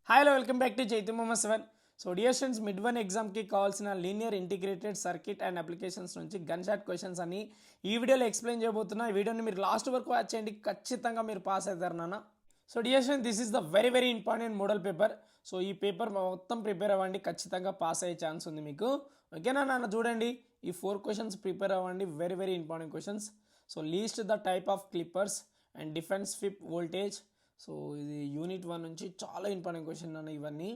Hi hello welcome back to Chaitanya Mohammed seven. So dear students, mid one ఎగ్జామ్కి కావాల్సిన linear integrated circuit and applications నుంచి gun shot questions అని ఈ వీడియోలో explain చేయబోతున్నా. ఈ వీడియోని మీరు లాస్ట్ వరకు వాచ్ చేయండి, ఖచ్చితంగా మీరు పాస్ అవుతారు నాన్న. So dear students, this is the very very important model paper. So ఈ పేపర్ మొత్తం ప్రిపేర్ అవ్వండి, ఖచ్చితంగా పాస్ అయ్యే ఛాన్స్ ఉంది మీకు. ఓకేనా నాన్న? చూడండి, ఈ 4 క్వశ్చన్స్ ప్రిపేర్ అవ్వండి, very very important questions. So least the type of clippers and defence ఫిప్ వోల్టేజ్. సో ఇది యూనిట్ 1 నుంచి చాలా ఇంపార్టెంట్ క్వశ్చన్ అన్న ఇవన్నీ.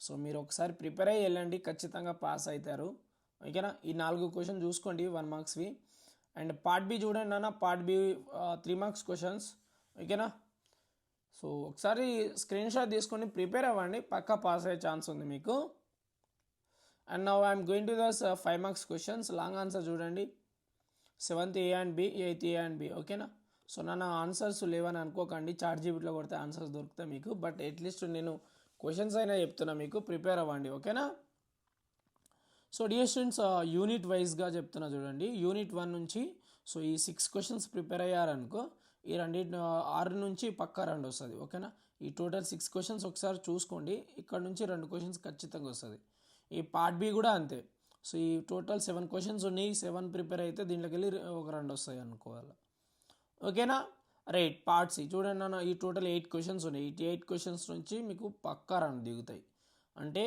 సో మీరు ఒకసారి ప్రిపేర్ అయ్యి వెళ్ళండి, ఖచ్చితంగా పాస్ అవుతారు. ఓకేనా? ఈ 4 క్వశ్చన్ చూసుకోండి, 1 మార్క్స్వి. అండ్ పార్ట్ బి చూడండి నాన్న, పార్ట్ బి 3 మార్క్స్ క్వశ్చన్స్. ఓకేనా? సో ఒకసారి స్క్రీన్ షాట్ తీసుకొని ప్రిపేర్ అవ్వండి, పక్కా పాస్ అయ్యే ఛాన్స్ ఉంది మీకు. And now I'm going to this 5 marks questions. Long answer చూడండి, 7th A and B, 8th A and B. ఓకేనా? సో నా ఆన్సర్స్ లేవని అనుకోకండి, చాట్ జీబీటీలో కొడితే ఆన్సర్స్ దొరుకుతాయి మీకు. బట్ అట్లీస్ట్ నేను క్వశ్చన్స్ అయినా చెప్తున్నా మీకు, ప్రిపేర్ అవ్వండి. ఓకేనా? సో డియర్ స్టూడెంట్స్, యూనిట్ వైజ్గా చెప్తున్నా చూడండి. యూనిట్ 1 నుంచి సో ఈ 6 క్వశ్చన్స్ ప్రిపేర్ అయ్యారనుకో, ఈ 6 నుంచి పక్కా 2 వస్తుంది. ఓకేనా? ఈ టోటల్ 6 క్వశ్చన్స్ ఒకసారి చూసుకోండి, ఇక్కడ నుంచి 2 క్వశ్చన్స్ ఖచ్చితంగా వస్తుంది. ఈ పార్ట్ బి కూడా అంతే. సో ఈ టోటల్ 7 క్వశ్చన్స్ ఉన్నాయి, 7 ప్రిపేర్ అయితే దీంట్లోకి వెళ్ళి ఒక 2 వస్తాయి అనుకోవాలి. ఓకేనా? రైట్. పార్ట్ సి చూడండి అన్న, ఈ టోటల్ 8 క్వశ్చన్స్ ఉన్నాయి. ఈ 8 క్వశ్చన్స్ నుంచి మీకు పక్కా 2 దిగుతాయి. అంటే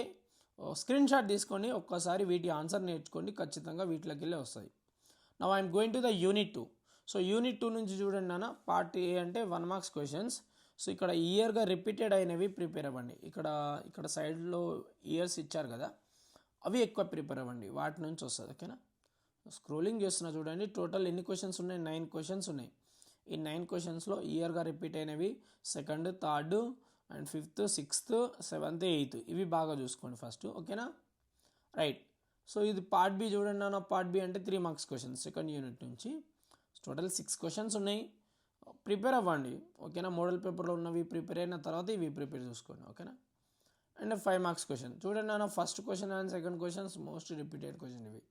స్క్రీన్ షాట్ తీసుకొని ఒక్కసారి వీటి ఆన్సర్ నేర్చుకోండి, ఖచ్చితంగా వీటిలోకి వెళ్ళి వస్తాయి. Now I'm going to the unit 2. So unit 2 నుంచి చూడండి అన్న, పార్ట్ ఏ అంటే 1 మార్క్స్ క్వశ్చన్స్. సో ఇక్కడ ఇయర్గా రిపీటెడ్ అయినవి ప్రిపేర్ అవ్వండి. ఇక్కడ సైడ్లో ఇయర్స్ ఇచ్చారు కదా, అవి ఎక్కువ ప్రిపేర్ అవ్వండి, వాటి నుంచి వస్తుంది. ఓకేనా? స్క్రోలింగ్ చేస్తున్నా చూడండి, టోటల్ ఎన్ని క్వశ్చన్స్ ఉన్నాయి? 9 క్వశ్చన్స్ ఉన్నాయి. ఈ 9 క్వశ్చన్స్లో ఇయర్గా రిపీట్ అయినవి 2nd, 3rd and 5th, 6th, 7th, 8th ఇవి బాగా చూసుకోండి ఫస్ట్. ఓకేనా? రైట్. సో ఇది పార్ట్ బి చూడండి అన్న, పార్ట్ బి అంటే 3 మార్క్స్ క్వశ్చన్స్, 2nd యూనిట్ నుంచి. టోటల్ 6 క్వశ్చన్స్ ఉన్నాయి, ప్రిపేర్ అవ్వండి. ఓకేనా? మోడల్ పేపర్లో ఉన్నవి ప్రిపేర్ అయిన తర్వాత ఇవి ప్రిపేర్ చూసుకోండి. ఓకేనా? అండ్ 5 మార్క్స్ క్వశ్చన్ చూడండి అన్న, first question and second questions most repeated question ఇవి.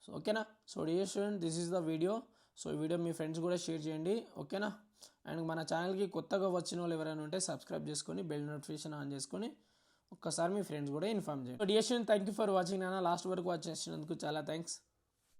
సో ఓకేనా? So dear student, this is the video. So ఈ వీడియో మీ ఫ్రెండ్స్ కూడా షేర్ చేయండి. ఓకేనా? అండ్ మన ఛానల్కి కొత్తగా వచ్చిన వాళ్ళు ఎవరైనా ఉంటే సబ్స్క్రైబ్ చేసుకొని బెల్ నోటిఫికేషన్ ఆన్ చేసుకొని ఒక్కసారి మీ ఫ్రెండ్స్ కూడా ఇన్ఫార్మ్ చేయండి. Dear student, thank you for watching నాన్న. లాస్ట్ వరకు వాచ్ చేసినందుకు చాలా థ్యాంక్స్.